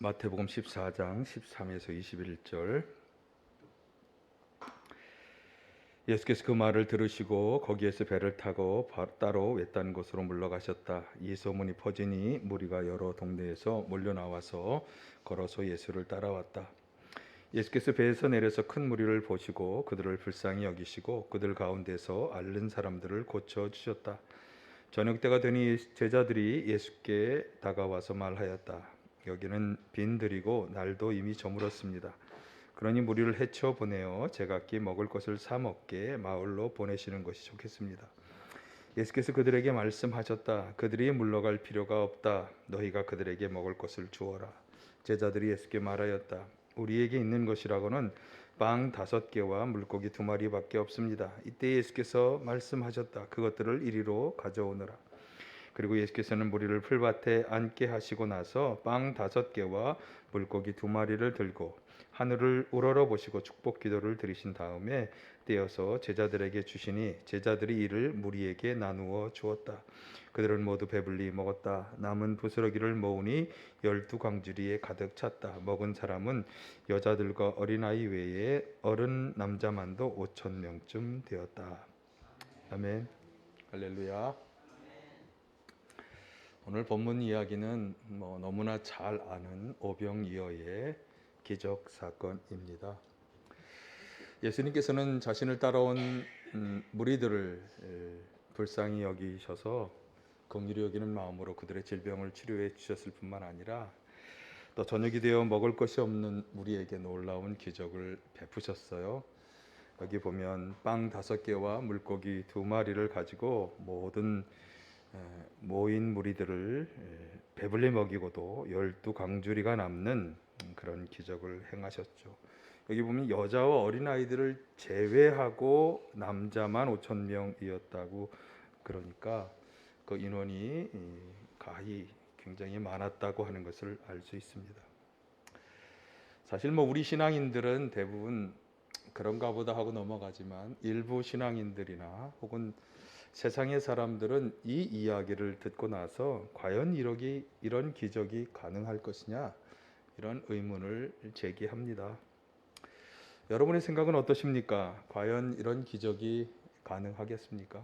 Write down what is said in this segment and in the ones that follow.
마태복음 14장 13에서 21절. 예수께서 그 말을 들으시고 거기에서 배를 타고 따로 외딴 곳으로 물러가셨다. 이 소문이 퍼지니 무리가 여러 동네에서 몰려 나와서 걸어서 예수를 따라왔다. 예수께서 배에서 내려서 큰 무리를 보시고 그들을 불쌍히 여기시고 그들 가운데서 앓는 사람들을 고쳐 주셨다. 저녁 때가 되니 제자들이 예수께 다가와서 말하였다. 여기는 빈들이고 날도 이미 저물었습니다. 그러니 무리를 헤쳐 보내어 제각기 먹을 것을 사 먹게 마을로 보내시는 것이 좋겠습니다. 예수께서 그들에게 말씀하셨다. 그들이 물러갈 필요가 없다. 너희가 그들에게 먹을 것을 주어라. 제자들이 예수께 말하였다. 우리에게 있는 것이라고는 빵 5개와 물고기 2마리밖에 없습니다. 이때 예수께서 말씀하셨다. 그것들을 이리로 가져오너라. 그리고 예수께서는 무리를 풀밭에 앉게 하시고 나서 빵 5개와 물고기 2마리를 들고 하늘을 우러러 보시고 축복 기도를 드리신 다음에 떼어서 제자들에게 주시니 제자들이 이를 무리에게 나누어 주었다. 그들은 모두 배불리 먹었다. 남은 부스러기를 모으니 12광주리에 가득 찼다. 먹은 사람은 여자들과 어린아이 외에 어른 남자만도 5,000명쯤 되었다. 아멘. 할렐루야. 오늘 본문 이야기는 너무나 잘 아는 오병이어의 기적 사건입니다. 예수님께서는 자신을 따라온 무리들을 불쌍히 여기셔서 긍휼히 여기는 마음으로 그들의 질병을 치료해 주셨을 뿐만 아니라 또 저녁이 되어 먹을 것이 없는 무리에게 놀라운 기적을 베푸셨어요. 여기 보면 빵 5개와 물고기 2마리를 가지고 모든 모인 무리들을 배불리 먹이고도 12광주리가 남는 그런 기적을 행하셨죠. 여기 보면 여자와 어린아이들을 제외하고 남자만 5,000명이었다고, 그러니까 그 인원이 가히 굉장히 많았다고 하는 것을 알 수 있습니다. 사실 우리 신앙인들은 대부분 그런가 보다 하고 넘어가지만 일부 신앙인들이나 혹은 세상의 사람들은 이 이야기를 듣고 나서 과연 이런 기적이 가능할 것이냐, 이런 의문을 제기합니다. 여러분의 생각은 어떠십니까? 과연 이런 기적이 가능하겠습니까?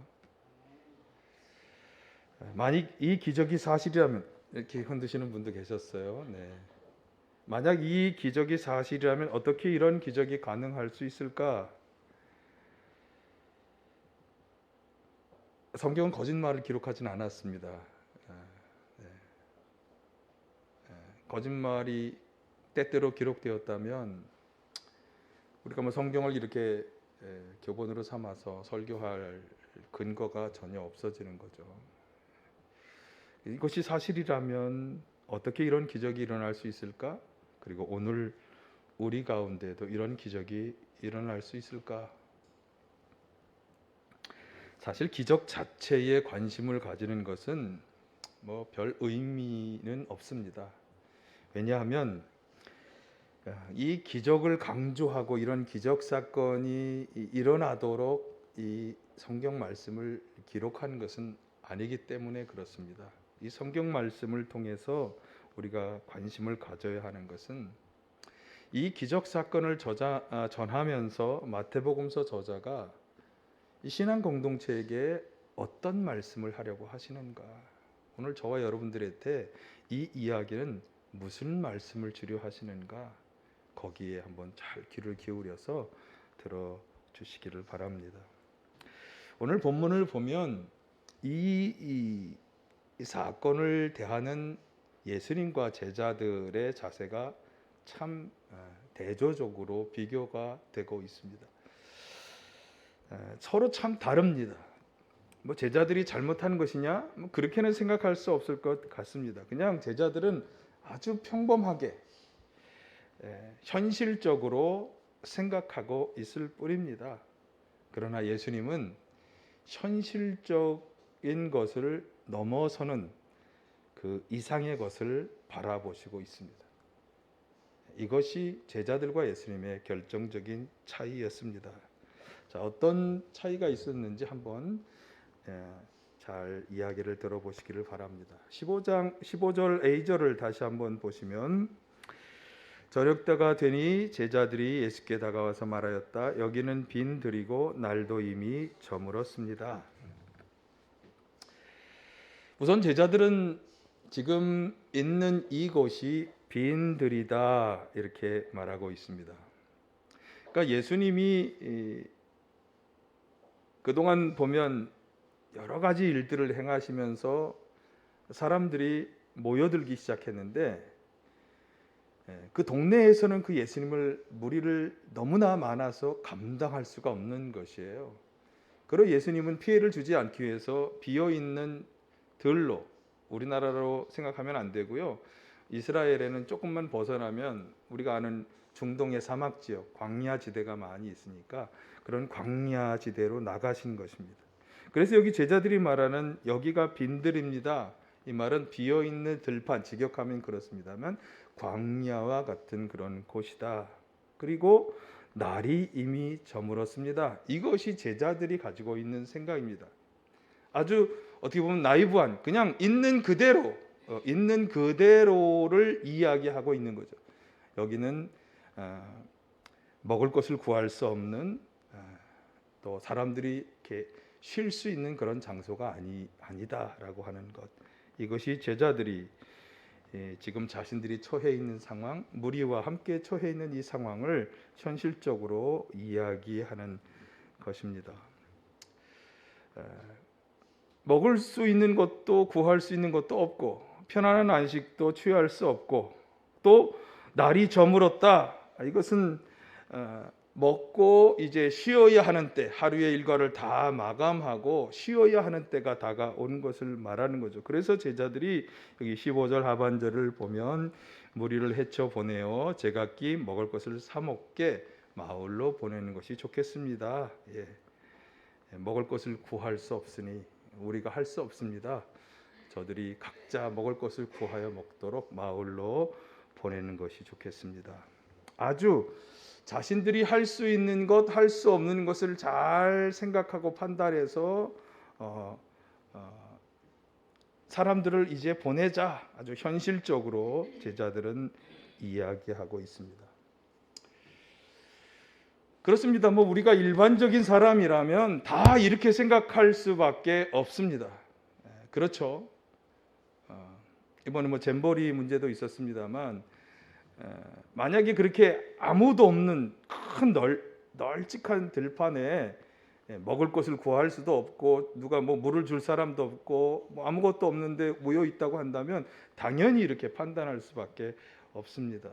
만약 이 기적이 사실이라면, 이렇게 흔드시는 분도 계셨어요. 네. 만약 이 기적이 사실이라면 어떻게 이런 기적이 가능할 수 있을까? 성경은 거짓말을 기록하지는 않았습니다. 거짓말이 때때로 기록되었다면 우리가 성경을 이렇게 교본으로 삼아서 설교할 근거가 전혀 없어지는 거죠. 이것이 사실이라면 어떻게 이런 기적이 일어날 수 있을까? 그리고 오늘 우리 가운데도 이런 기적이 일어날 수 있을까? 사실 기적 자체에 관심을 가지는 것은 별 의미는 없습니다. 왜냐하면 이 기적을 강조하고 이런 기적 사건이 일어나도록 이 성경 말씀을 기록한 것은 아니기 때문에 그렇습니다. 이 성경 말씀을 통해서 우리가 관심을 가져야 하는 것은 이 기적 사건을 전하면서 마태복음서 저자가 이 신앙 공동체에게 어떤 말씀을 하려고 하시는가? 오늘 저와 여러분들한테 이 이야기는 무슨 말씀을 주려 하시는가? 거기에 한번 잘 귀를 기울여서 들어주시기를 바랍니다. 오늘 본문을 보면 이 사건을 대하는 예수님과 제자들의 자세가 참 대조적으로 비교가 되고 있습니다. 서로 참 다릅니다. 제자들이 잘못한 것이냐? 그렇게는 생각할 수 없을 것 같습니다. 그냥 제자들은 아주 평범하게 현실적으로 생각하고 있을 뿐입니다. 그러나 예수님은 현실적인 것을 넘어서는 그 이상의 것을 바라보시고 있습니다. 이것이 제자들과 예수님의 결정적인 차이였습니다. 자, 어떤 차이가 있었는지 한번 잘 이야기를 들어보시기를 바랍니다. 15절 A절을 다시 한번 보시면 저녁 때가 되니 제자들이 예수께 다가와서 말하였다. 여기는 빈 들이고 날도 이미 저물었습니다. 우선 제자들은 지금 있는 이곳이 빈 들이다 이렇게 말하고 있습니다. 그러니까 예수님이 그동안 보면 여러 가지 일들을 행하시면서 사람들이 모여들기 시작했는데 그 동네에서는 그 예수님을 무리를 너무나 많아서 감당할 수가 없는 것이에요. 그리고 예수님은 피해를 주지 않기 위해서 비어있는 들로, 우리나라로 생각하면 안 되고요, 이스라엘에는 조금만 벗어나면 우리가 아는 중동의 사막지역, 광야지대가 많이 있으니까 그런 광야지대로 나가신 것입니다. 그래서 여기 제자들이 말하는 여기가 빈들입니다, 이 말은 비어있는 들판, 직역하면 그렇습니다만 광야와 같은 그런 곳이다. 그리고 날이 이미 저물었습니다. 이것이 제자들이 가지고 있는 생각입니다. 아주 어떻게 보면 나이브한, 그냥 있는 그대로를 이야기하고 있는 거죠. 여기는 먹을 것을 구할 수 없는, 또 사람들이 이렇게 쉴 수 있는 그런 장소가 아니다라고 하는 것. 이것이 제자들이 지금 자신들이 처해 있는 상황, 무리와 함께 처해 있는 이 상황을 현실적으로 이야기하는 것입니다. 먹을 수 있는 것도 구할 수 있는 것도 없고, 편안한 안식도 취할 수 없고, 또 날이 저물었다. 이것은 먹고 이제 쉬어야 하는 때, 하루의 일과를 다 마감하고 쉬어야 하는 때가 다가온 것을 말하는 거죠. 그래서 제자들이 여기 15절 하반절을 보면 무리를 헤쳐 보내어 제각기 먹을 것을 사 먹게 마을로 보내는 것이 좋겠습니다. 먹을 것을 구할 수 없으니 우리가 할 수 없습니다. 저들이 각자 먹을 것을 구하여 먹도록 마을로 보내는 것이 좋겠습니다. 아주 자신들이 할 수 있는 것, 할 수 없는 것을 잘 생각하고 판단해서 사람들을 이제 보내자, 아주 현실적으로 제자들은 이야기하고 있습니다. 그렇습니다. 우리가 일반적인 사람이라면 다 이렇게 생각할 수밖에 없습니다. 그렇죠. 이번에 잼버리 문제도 있었습니다만, 만약에 그렇게 아무도 없는 큰 널찍한 들판에 먹을 것을 구할 수도 없고, 누가 물을 줄 사람도 없고, 아무것도 없는데 모여 있다고 한다면 당연히 이렇게 판단할 수밖에 없습니다.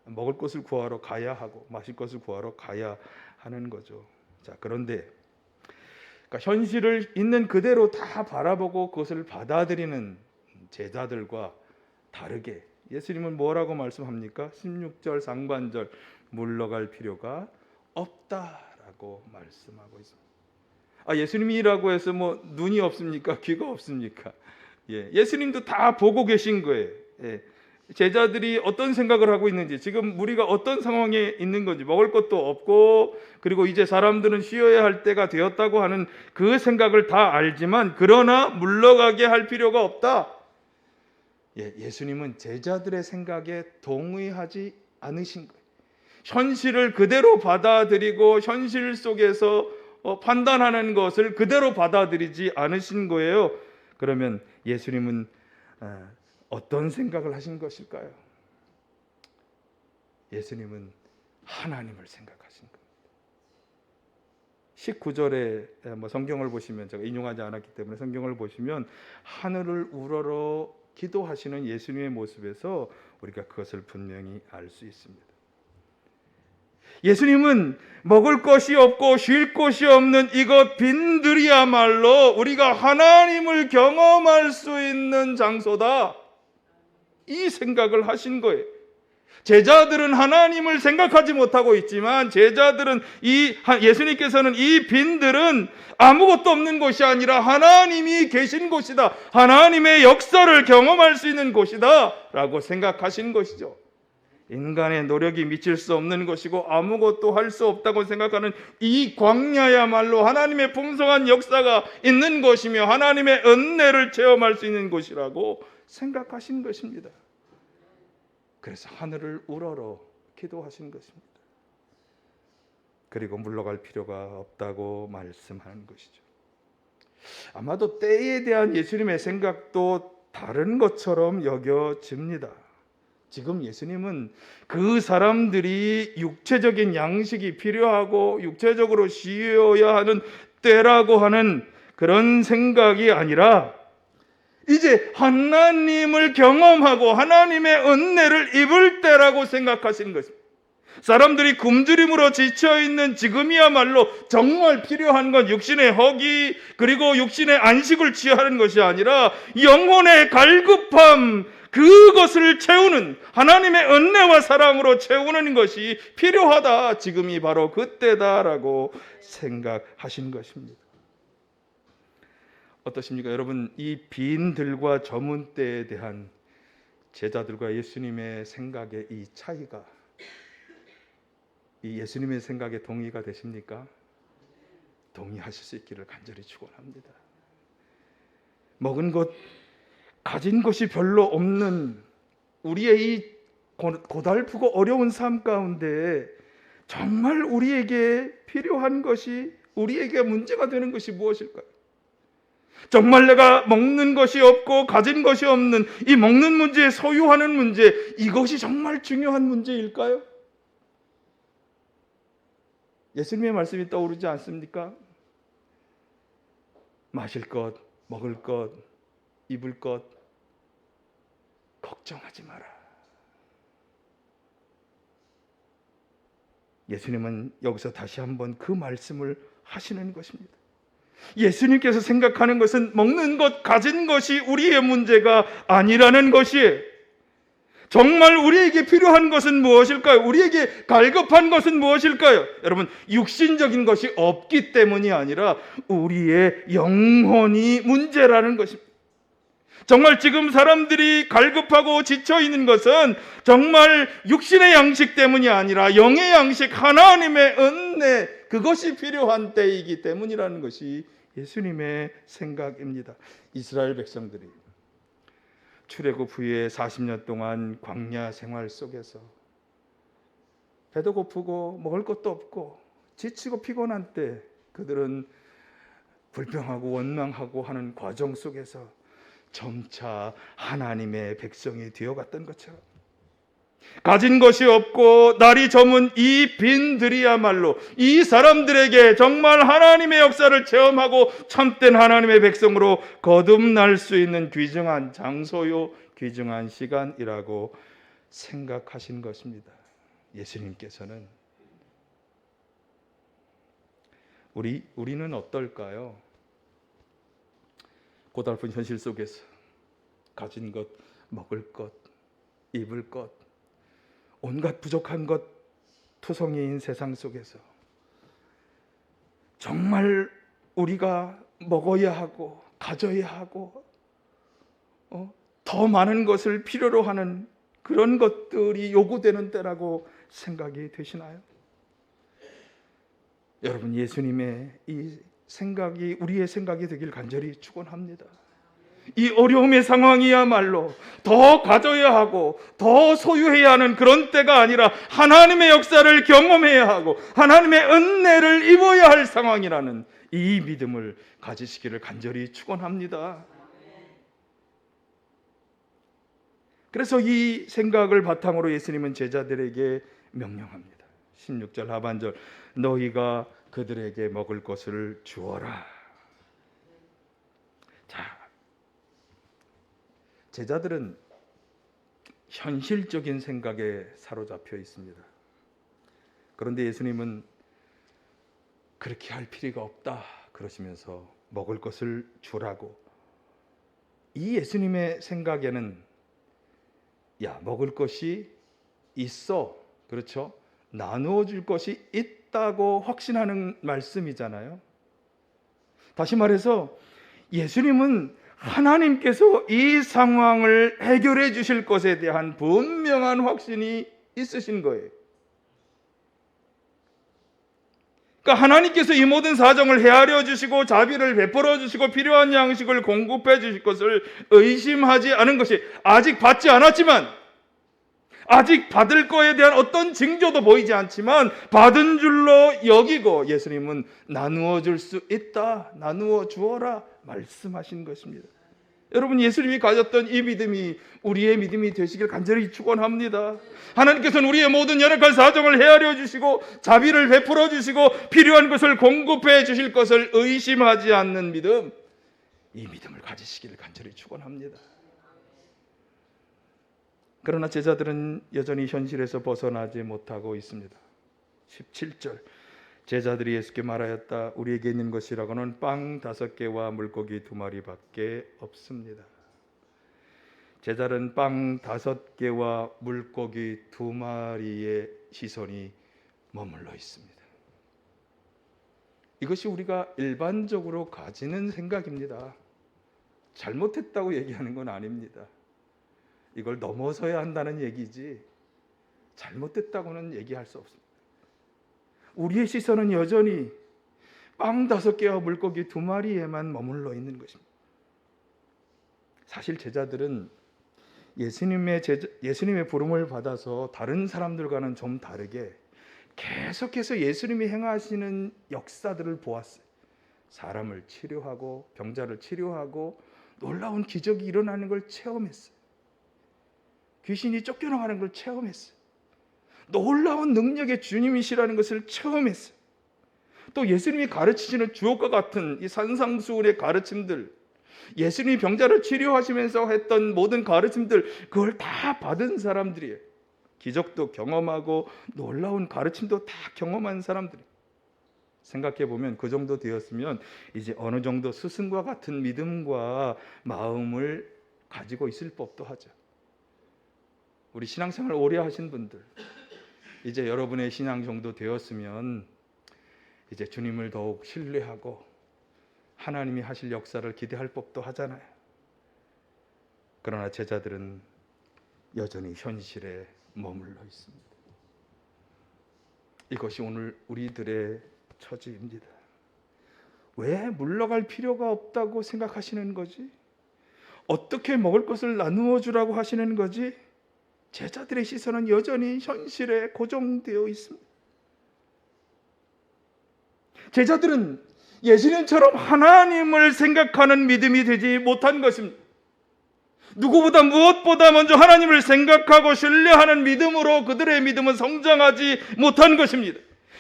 먹을 것을 구하러 가야 하고 마실 것을 구하러 가야 하는 거죠. 자, 그런데 그러니까 현실을 있는 그대로 다 바라보고 그것을 받아들이는 제자들과 다르게 예수님은 뭐라고 말씀합니까? 16절 상반절, 물러갈 필요가 없다라고 말씀하고 있습니다. 예수님이라고 해서 눈이 없습니까? 귀가 없습니까? 예수님도 다 보고 계신 거예요. 제자들이 어떤 생각을 하고 있는지, 지금 우리가 어떤 상황에 있는 건지, 먹을 것도 없고, 그리고 이제 사람들은 쉬어야 할 때가 되었다고 하는 그 생각을 다 알지만, 그러나 물러가게 할 필요가 없다. 예수님은 제자들의 생각에 동의하지 않으신 거예요. 현실을 그대로 받아들이고 현실 속에서 판단하는 것을 그대로 받아들이지 않으신 거예요. 그러면 예수님은 어떤 생각을 하신 것일까요? 예수님은 하나님을 생각하신 겁니다. 19절에 성경을 보시면, 제가 인용하지 않았기 때문에 성경을 보시면 하늘을 우러러 기도하시는 예수님의 모습에서 우리가 그것을 분명히 알 수 있습니다. 예수님은 먹을 것이 없고 쉴 곳이 없는 이것 빈들이야말로 우리가 하나님을 경험할 수 있는 장소다, 이 생각을 하신 거예요. 제자들은 하나님을 생각하지 못하고 있지만, 제자들은 예수님께서는 이 빈들은 아무것도 없는 곳이 아니라 하나님이 계신 곳이다, 하나님의 역사를 경험할 수 있는 곳이다 라고 생각하신 것이죠. 인간의 노력이 미칠 수 없는 것이고 아무것도 할 수 없다고 생각하는 이 광야야말로 하나님의 풍성한 역사가 있는 곳이며 하나님의 은혜를 체험할 수 있는 곳이라고 생각하신 것입니다. 그래서 하늘을 우러러 기도하신 것입니다. 그리고 물러갈 필요가 없다고 말씀하는 것이죠. 아마도 때에 대한 예수님의 생각도 다른 것처럼 여겨집니다. 지금 예수님은 그 사람들이 육체적인 양식이 필요하고 육체적으로 쉬어야 하는 때라고 하는 그런 생각이 아니라 이제 하나님을 경험하고 하나님의 은혜를 입을 때라고 생각하시는 것입니다. 사람들이 굶주림으로 지쳐있는 지금이야말로 정말 필요한 건 육신의 허기 그리고 육신의 안식을 취하는 것이 아니라 영혼의 갈급함, 그것을 채우는 하나님의 은혜와 사랑으로 채우는 것이 필요하다. 지금이 바로 그때다라고 생각하신 것입니다. 어떠십니까? 여러분, 이 빈들과 저문 때에 대한 제자들과 예수님의 생각의 이 차이가 이 예수님의 생각에 동의가 되십니까? 동의하실 수 있기를 간절히 축원합니다. 먹은 것, 가진 것이 별로 없는 우리의 이 고달프고 어려운 삶 가운데 정말 우리에게 필요한 것이, 우리에게 문제가 되는 것이 무엇일까요? 정말 내가 먹는 것이 없고 가진 것이 없는 이 먹는 문제, 소유하는 문제, 이것이 정말 중요한 문제일까요? 예수님의 말씀이 떠오르지 않습니까? 마실 것, 먹을 것, 입을 것 걱정하지 마라. 예수님은 여기서 다시 한번 그 말씀을 하시는 것입니다. 예수님께서 생각하는 것은 먹는 것, 가진 것이 우리의 문제가 아니라는 것이에요. 정말 우리에게 필요한 것은 무엇일까요? 우리에게 갈급한 것은 무엇일까요? 여러분, 육신적인 것이 없기 때문이 아니라 우리의 영혼이 문제라는 것입니다. 정말 지금 사람들이 갈급하고 지쳐있는 것은 정말 육신의 양식 때문이 아니라 영의 양식, 하나님의 은혜, 그것이 필요한 때이기 때문이라는 것이 예수님의 생각입니다. 이스라엘 백성들이 출애굽 후에 40년 동안 광야 생활 속에서 배도 고프고 먹을 것도 없고 지치고 피곤한 때 그들은 불평하고 원망하고 하는 과정 속에서 점차 하나님의 백성이 되어갔던 것처럼 가진 것이 없고 날이 저문 이 빈들이야말로 이 사람들에게 정말 하나님의 역사를 체험하고 참된 하나님의 백성으로 거듭날 수 있는 귀중한 장소요, 귀중한 시간이라고 생각하신 것입니다. 예수님께서는 우리는 어떨까요? 고달픈 현실 속에서 가진 것, 먹을 것, 입을 것, 온갖 부족한 것 투성이인 세상 속에서 정말 우리가 먹어야 하고 가져야 하고 더 많은 것을 필요로 하는 그런 것들이 요구되는 때라고 생각이 되시나요? 여러분, 예수님의 이 생각이 우리의 생각이 되길 간절히 축원합니다. 이 어려움의 상황이야말로 더 가져야 하고 더 소유해야 하는 그런 때가 아니라 하나님의 역사를 경험해야 하고 하나님의 은혜를 입어야 할 상황이라는 이 믿음을 가지시기를 간절히 축원합니다. 그래서 이 생각을 바탕으로 예수님은 제자들에게 명령합니다. 16절 하반절, 너희가 그들에게 먹을 것을 주어라. 자, 제자들은 현실적인 생각에 사로잡혀 있습니다. 그런데 예수님은 그렇게 할 필요가 없다 그러시면서 먹을 것을 주라고. 이 예수님의 생각에는 먹을 것이 있어, 그렇죠? 나누어 줄 것이 있다고 확신하는 말씀이잖아요. 다시 말해서 예수님은 하나님께서 이 상황을 해결해 주실 것에 대한 분명한 확신이 있으신 거예요. 그러니까 하나님께서 이 모든 사정을 헤아려 주시고 자비를 베풀어 주시고 필요한 양식을 공급해 주실 것을 의심하지 않은 것이, 아직 받지 않았지만 아직 받을 거에 대한 어떤 징조도 보이지 않지만 받은 줄로 여기고 예수님은 나누어 줄 수 있다, 나누어 주어라 말씀하신 것입니다. 여러분, 예수님이 가졌던 이 믿음이 우리의 믿음이 되시길 간절히 축원합니다. 하나님께서는 우리의 모든 연약한 사정을 헤아려 주시고 자비를 베풀어 주시고 필요한 것을 공급해 주실 것을 의심하지 않는 믿음, 이 믿음을 가지시기를 간절히 축원합니다. 그러나 제자들은 여전히 현실에서 벗어나지 못하고 있습니다. 17절, 제자들이 예수께 말하였다. 우리에게 있는 것이라고는 빵 5개와 물고기 2마리밖에 없습니다. 제자들은 빵 5개와 물고기 2마리의 시선이 머물러 있습니다. 이것이 우리가 일반적으로 가지는 생각입니다. 잘못했다고 얘기하는 건 아닙니다. 이걸 넘어서야 한다는 얘기지 잘못됐다고는 얘기할 수 없습니다. 우리의 시선은 여전히 빵 5개와 물고기 2마리에만 머물러 있는 것입니다. 사실 제자들은 예수님의 부름을 받아서 다른 사람들과는 좀 다르게 계속해서 예수님이 행하시는 역사들을 보았어요. 사람을 치료하고 병자를 치료하고 놀라운 기적이 일어나는 걸 체험했어요. 귀신이 쫓겨나가는 걸 체험했어요. 놀라운 능력의 주님이시라는 것을 체험했어요. 또 예수님이 가르치시는 주옥과 같은 이 산상수훈의 가르침들, 예수님이 병자를 치료하시면서 했던 모든 가르침들, 그걸 다 받은 사람들이에요. 기적도 경험하고 놀라운 가르침도 다 경험한 사람들이에요. 생각해 보면 그 정도 되었으면 이제 어느 정도 스승과 같은 믿음과 마음을 가지고 있을 법도 하죠. 우리 신앙생활 오래 하신 분들, 이제 여러분의 신앙 정도 되었으면 이제 주님을 더욱 신뢰하고 하나님이 하실 역사를 기대할 법도 하잖아요. 그러나 제자들은 여전히 현실에 머물러 있습니다. 이것이 오늘 우리들의 처지입니다. 왜 물러갈 필요가 없다고 생각하시는 거지? 어떻게 먹을 것을 나누어 주라고 하시는 거지? 제자들의 시선은 여전히 현실에 고정되어 있습니다. 제자들은 예수님처럼 하나님을 생각하는 믿음이 되지 못한 것입니다. 누구보다 무엇보다 먼저 하나님을 생각하고 신뢰하는 믿음으로 그들의 믿음은 성장하지 못한 것입니다.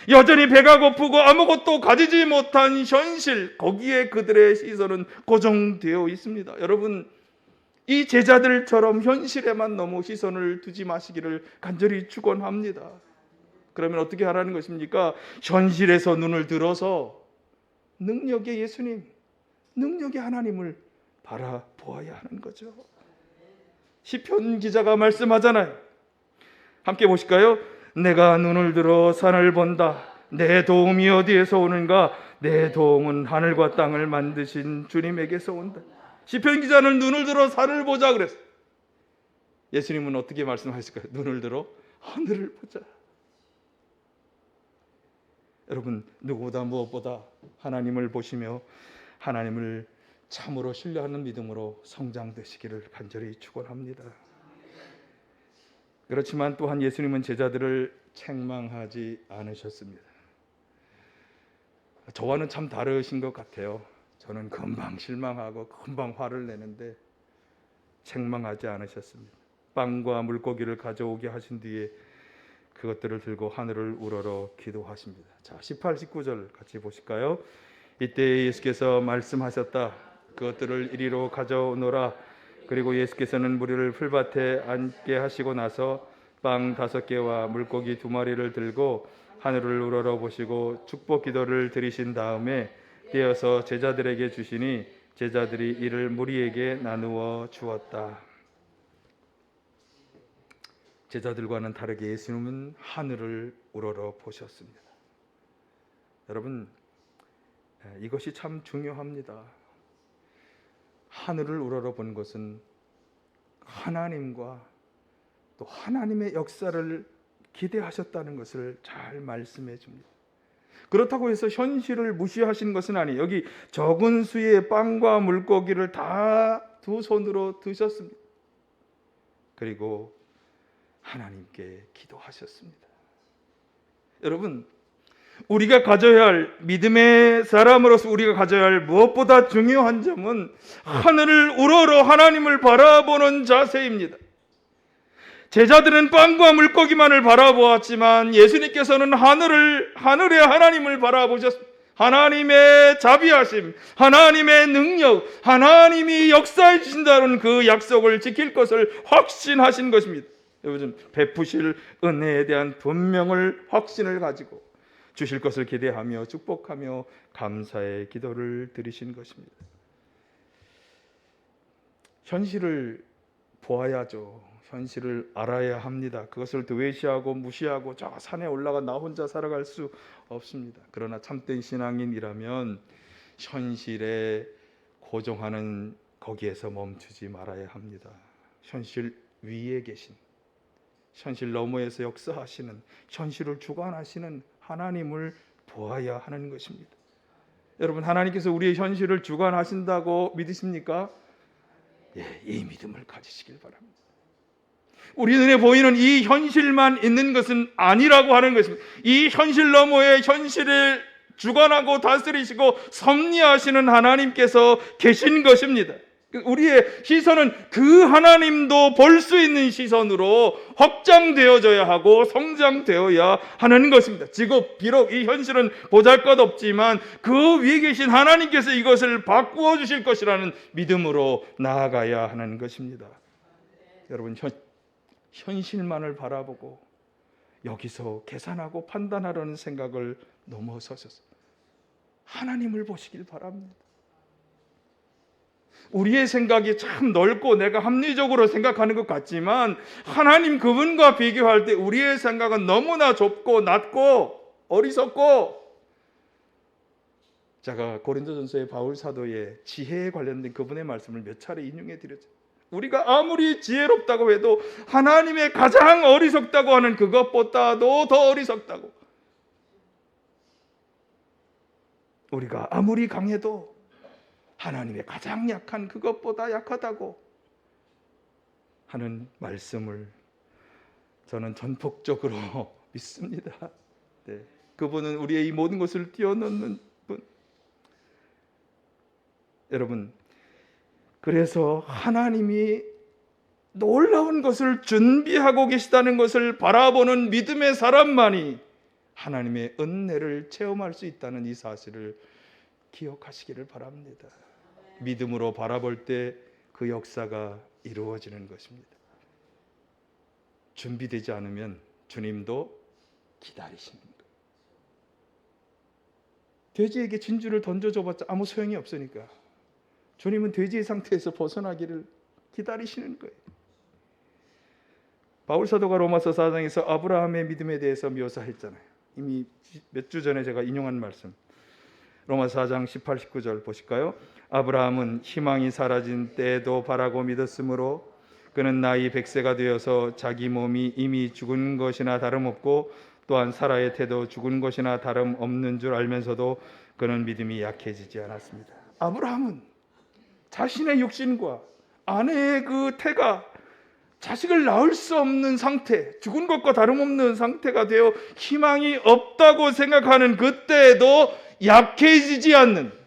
여전히 배가 고프고 아무것도 가지지 못한 현실, 거기에 그들의 시선은 고정되어 있습니다. 여러분, 이 제자들처럼 현실에만 너무 시선을 두지 마시기를 간절히 축원합니다. 그러면 어떻게 하라는 것입니까? 현실에서 눈을 들어서 능력의 예수님, 능력의 하나님을 바라보아야 하는 거죠. 시편 기자가 말씀하잖아요. 함께 보실까요? 내가 눈을 들어 산을 본다. 내 도움이 어디에서 오는가? 내 도움은 하늘과 땅을 만드신 주님에게서 온다. 시편 기자는 눈을 들어 산을 보자 그랬어요. 예수님은 어떻게 말씀하실까요? 눈을 들어 하늘을 보자. 여러분, 누구보다 무엇보다 하나님을 보시며 하나님을 참으로 신뢰하는 믿음으로 성장되시기를 간절히 축원합니다. 그렇지만 또한 예수님은 제자들을 책망하지 않으셨습니다. 저와는 참 다르신 것 같아요. 저는 금방 실망하고 금방 화를 내는데 책망하지 않으셨습니다. 빵과 물고기를 가져오게 하신 뒤에 그것들을 들고 하늘을 우러러 기도하십니다. 자, 18, 19절 같이 보실까요? 이때 예수께서 말씀하셨다. 그것들을 이리로 가져오너라. 그리고 예수께서는 무리를 풀밭에 앉게 하시고 나서 빵 5개와 물고기 2마리를 들고 하늘을 우러러 보시고 축복 기도를 드리신 다음에 떼어서 제자들에게 주시니 제자들이 이를 무리에게 나누어 주었다. 제자들과는 다르게 예수님은 하늘을 우러러 보셨습니다. 여러분, 이것이 참 중요합니다. 하늘을 우러러 본 것은 하나님과 또 하나님의 역사를 기대하셨다는 것을 잘 말씀해 줍니다. 그렇다고 해서 현실을 무시하신 것은 아니에요. 여기 적은 수의 빵과 물고기를 다 2손으로 드셨습니다. 그리고 하나님께 기도하셨습니다. 여러분, 우리가 가져야 할, 믿음의 사람으로서 우리가 가져야 할 무엇보다 중요한 점은 하늘을 우러러 하나님을 바라보는 자세입니다. 제자들은 빵과 물고기만을 바라보았지만 예수님께서는 하늘의 하나님을 바라보셨습니다. 하나님의 자비하심, 하나님의 능력, 하나님이 역사해 주신다는 그 약속을 지킬 것을 확신하신 것입니다. 여러분, 베푸실 은혜에 대한 분명을 확신을 가지고 주실 것을 기대하며 축복하며 감사의 기도를 드리신 것입니다. 현실을 보아야죠. 현실을 알아야 합니다. 그것을 도외시하고 무시하고 저 산에 올라가 나 혼자 살아갈 수 없습니다. 그러나 참된 신앙인이라면 현실에 고정하는 거기에서 멈추지 말아야 합니다. 현실 위에 계신, 현실 너머에서 역사하시는, 현실을 주관하시는 하나님을 보아야 하는 것입니다. 여러분, 하나님께서 우리의 현실을 주관하신다고 믿으십니까? 예, 이 믿음을 가지시길 바랍니다. 우리 눈에 보이는 이 현실만 있는 것은 아니라고 하는 것입니다. 이 현실 너머에 현실을 주관하고 다스리시고 섭리하시는 하나님께서 계신 것입니다. 우리의 시선은 그 하나님도 볼 수 있는 시선으로 확장되어져야 하고 성장되어야 하는 것입니다. 비록 이 현실은 보잘것없지만 그 위에 계신 하나님께서 이것을 바꾸어 주실 것이라는 믿음으로 나아가야 하는 것입니다. 여러분, 현실만을 바라보고 여기서 계산하고 판단하려는 생각을 넘어서서 하나님을 보시길 바랍니다. 우리의 생각이 참 넓고 내가 합리적으로 생각하는 것 같지만 하나님 그분과 비교할 때 우리의 생각은 너무나 좁고 낮고 어리석고, 제가 고린도전서의 바울 사도의 지혜에 관련된 그분의 말씀을 몇 차례 인용해 드렸죠. 우리가 아무리 지혜롭다고 해도 하나님의 가장 어리석다고 하는 그것보다도 더 어리석다고, 우리가 아무리 강해도 하나님의 가장 약한 그것보다 약하다고 하는 말씀을 저는 전폭적으로 믿습니다. 네. 그분은 우리의 이 모든 것을 뛰어넘는 분. 여러분, 그래서 하나님이 놀라운 것을 준비하고 계시다는 것을 바라보는 믿음의 사람만이 하나님의 은혜를 체험할 수 있다는 이 사실을 기억하시기를 바랍니다. 믿음으로 바라볼 때 그 역사가 이루어지는 것입니다. 준비되지 않으면 주님도 기다리시는 거예요. 돼지에게 진주를 던져줘봤자 아무 소용이 없으니까 주님은 돼지의 상태에서 벗어나기를 기다리시는 거예요. 바울 사도가 로마서 4장에서 아브라함의 믿음에 대해서 묘사했잖아요. 이미 몇 주 전에 제가 인용한 말씀, 로마서 4장 18, 19절 보실까요? 아브라함은 희망이 사라진 때에도 바라고 믿었으므로 그는 나이 100세가 되어서 자기 몸이 이미 죽은 것이나 다름없고 또한 사라의 태도 죽은 것이나 다름없는 줄 알면서도 그는 믿음이 약해지지 않았습니다. 아브라함은 자신의 육신과 아내의 그 태가 자식을 낳을 수 없는 상태, 죽은 것과 다름없는 상태가 되어 희망이 없다고 생각하는 그때에도 약해지지 않는,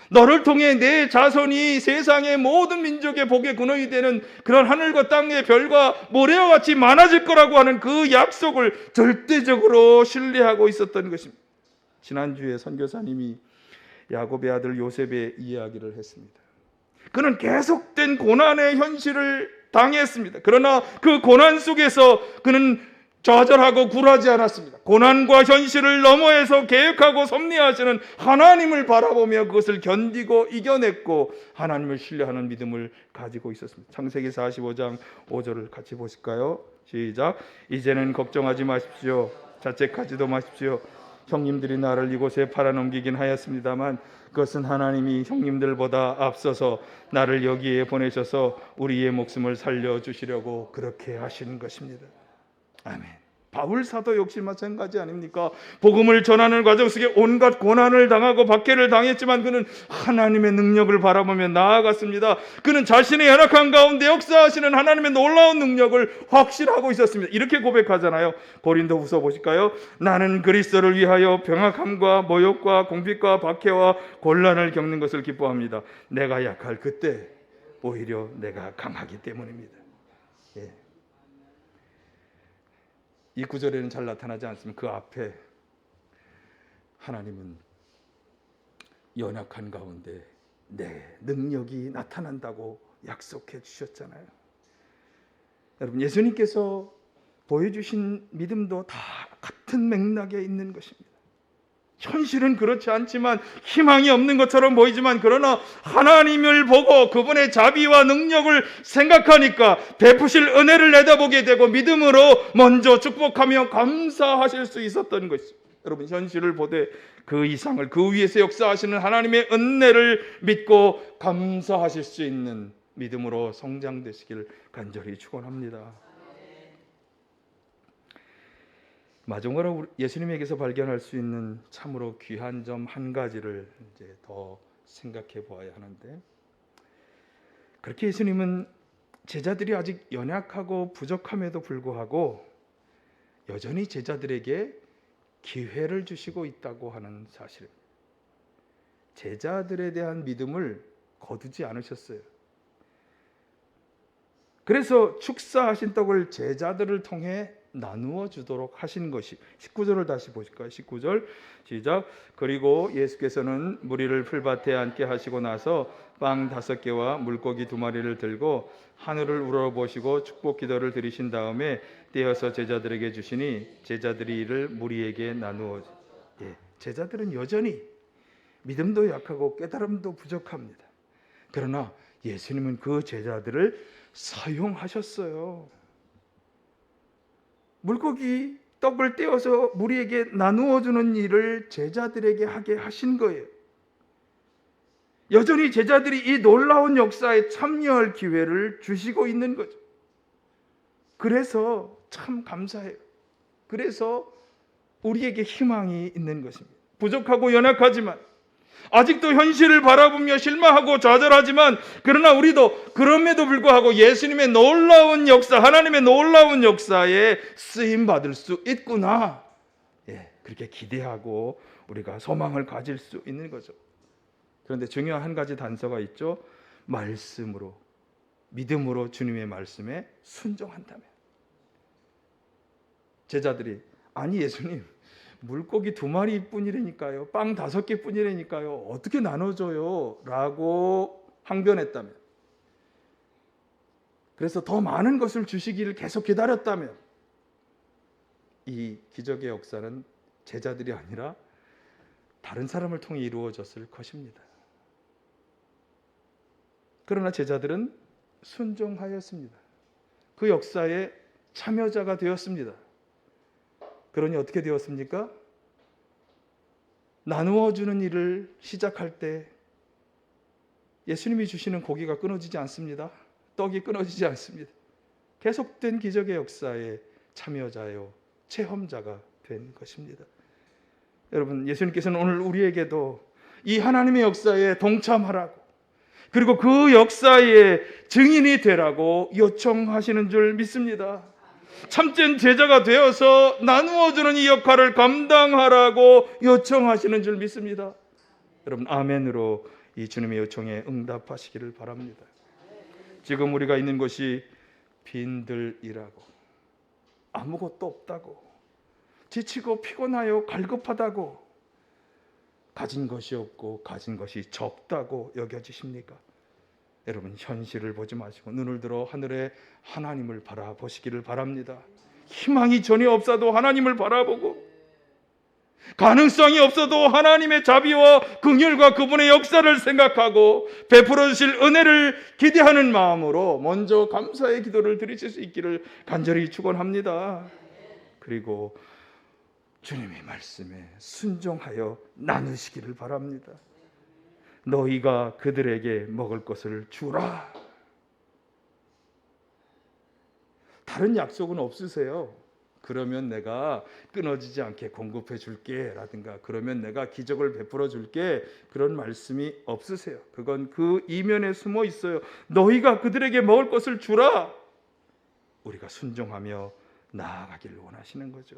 너를 통해 내 자손이 세상의 모든 민족의 복의 근원이 되는 그런 하늘과 땅의 별과 모래와 같이 많아질 거라고 하는 그 약속을 절대적으로 신뢰하고 있었던 것입니다. 지난주에 선교사님이 야곱의 아들 요셉의 이야기를 했습니다. 그는 계속된 고난의 현실을 당했습니다. 그러나 그 고난 속에서 그는 좌절하고 굴하지 않았습니다. 고난과 현실을 너머에서 계획하고 섭리하시는 하나님을 바라보며 그것을 견디고 이겨냈고 하나님을 신뢰하는 믿음을 가지고 있었습니다. 창세기 45장 5절을 같이 보실까요? 시작. 이제는 걱정하지 마십시오. 자책하지도 마십시오. 형님들이 나를 이곳에 팔아넘기긴 하였습니다만 그것은 하나님이 형님들보다 앞서서 나를 여기에 보내셔서 우리의 목숨을 살려주시려고 그렇게 하시는 것입니다. 아멘. 바울 사도 역시 마찬가지 아닙니까? 복음을 전하는 과정 속에 온갖 고난을 당하고 박해를 당했지만 그는 하나님의 능력을 바라보며 나아갔습니다. 그는 자신의 연약한 가운데 역사하시는 하나님의 놀라운 능력을 확신하고 있었습니다. 이렇게 고백하잖아요. 고린도후서 보실까요? 나는 그리스도를 위하여 병악함과 모욕과 공핍과 박해와 곤란을 겪는 것을 기뻐합니다. 내가 약할 그때 오히려 내가 강하기 때문입니다. 예. 이 구절에는 잘 나타나지 않습니다. 그 앞에 하나님은 연약한 가운데 내 능력이 나타난다고 약속해 주셨잖아요. 여러분, 예수님께서 보여주신 믿음도 다 같은 맥락에 있는 것입니다. 현실은 그렇지 않지만, 희망이 없는 것처럼 보이지만, 그러나 하나님을 보고 그분의 자비와 능력을 생각하니까 베푸실 은혜를 내다보게 되고 믿음으로 먼저 축복하며 감사하실 수 있었던 것입니다. 여러분, 현실을 보되 그 이상을, 그 위에서 역사하시는 하나님의 은혜를 믿고 감사하실 수 있는 믿음으로 성장되시길 간절히 축원합니다. 마지막으로 예수님에게서 발견할 수 있는 참으로 귀한 점 한 가지를 이제 더 생각해 보아야 하는데, 그렇게 예수님은 제자들이 아직 연약하고 부족함에도 불구하고 여전히 제자들에게 기회를 주시고 있다고 하는 사실입니다. 제자들에 대한 믿음을 거두지 않으셨어요. 그래서 축사하신 떡을 제자들을 통해 나누어 주도록 하신 것이, 19절을 다시 보실까요? 19절 시작. 그리고 예수께서는 무리를 풀밭에 앉게 하시고 나서 빵 5개와 물고기 2마리를 들고 하늘을 우러러보시고 축복 기도를 드리신 다음에 떼어서 제자들에게 주시니 제자들이 이를 무리에게 나누어. 제자들은 여전히 믿음도 약하고 깨달음도 부족합니다. 그러나 예수님은 그 제자들을 사용하셨어요. 물고기 떡을 떼어서 무리에게 나누어 주는 일을 제자들에게 하게 하신 거예요. 여전히 제자들이 이 놀라운 역사에 참여할 기회를 주시고 있는 거죠. 그래서 참 감사해요. 그래서 우리에게 희망이 있는 것입니다. 부족하고 연약하지만, 아직도 현실을 바라보며 실망하고 좌절하지만, 그러나 우리도 그럼에도 불구하고 예수님의 놀라운 역사, 하나님의 놀라운 역사에 쓰임 받을 수 있구나, 그렇게 기대하고 우리가 소망을 가질 수 있는 거죠. 그런데 중요한 한 가지 단서가 있죠. 말씀으로, 믿음으로 주님의 말씀에 순종한다면. 제자들이, 아니 예수님, 물고기 2마리 뿐이라니까요, 빵 5개 뿐이라니까요, 어떻게 나눠줘요? 라고 항변했다면, 그래서 더 많은 것을 주시기를 계속 기다렸다면, 이 기적의 역사는 제자들이 아니라 다른 사람을 통해 이루어졌을 것입니다. 그러나 제자들은 순종하였습니다. 그 역사에 참여자가 되었습니다. 그러니 어떻게 되었습니까? 나누어 주는 일을 시작할 때 예수님이 주시는 고기가 끊어지지 않습니다. 떡이 끊어지지 않습니다. 계속된 기적의 역사에 참여자요, 체험자가 된 것입니다. 여러분, 예수님께서는 오늘 우리에게도 이 하나님의 역사에 동참하라고, 그리고 그 역사의 증인이 되라고 요청하시는 줄 믿습니다. 참된 제자가 되어서 나누어주는 이 역할을 감당하라고 요청하시는 줄 믿습니다. 여러분, 아멘으로 이 주님의 요청에 응답하시기를 바랍니다. 지금 우리가 있는 곳이 빈들이라고, 아무것도 없다고, 지치고 피곤하여 갈급하다고, 가진 것이 없고 가진 것이 적다고 여겨지십니까? 여러분, 현실을 보지 마시고 눈을 들어 하늘의 하나님을 바라보시기를 바랍니다. 희망이 전혀 없어도 하나님을 바라보고, 가능성이 없어도 하나님의 자비와 긍휼과 그분의 역사를 생각하고 베풀어 주실 은혜를 기대하는 마음으로 먼저 감사의 기도를 드리실 수 있기를 간절히 축원합니다. 그리고 주님의 말씀에 순종하여 나누시기를 바랍니다. 너희가 그들에게 먹을 것을 주라. 다른 약속은 없으세요. 그러면 내가 끊어지지 않게 공급해 줄게 라든가 그러면 내가 기적을 베풀어 줄게, 그런 말씀이 없으세요. 그건 그 이면에 숨어 있어요. 너희가 그들에게 먹을 것을 주라. 우리가 순종하며 나아가기를 원하시는 거죠.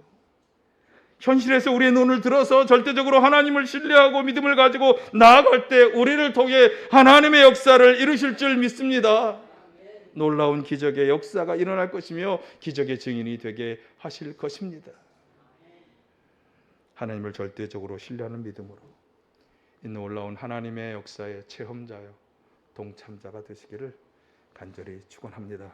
현실에서 우리의 눈을 들어서 절대적으로 하나님을 신뢰하고 믿음을 가지고 나아갈 때 우리를 통해 하나님의 역사를 이루실 줄 믿습니다. 놀라운 기적의 역사가 일어날 것이며 기적의 증인이 되게 하실 것입니다. 하나님을 절대적으로 신뢰하는 믿음으로 이 놀라운 하나님의 역사의 체험자요 동참자가 되시기를 간절히 축원합니다.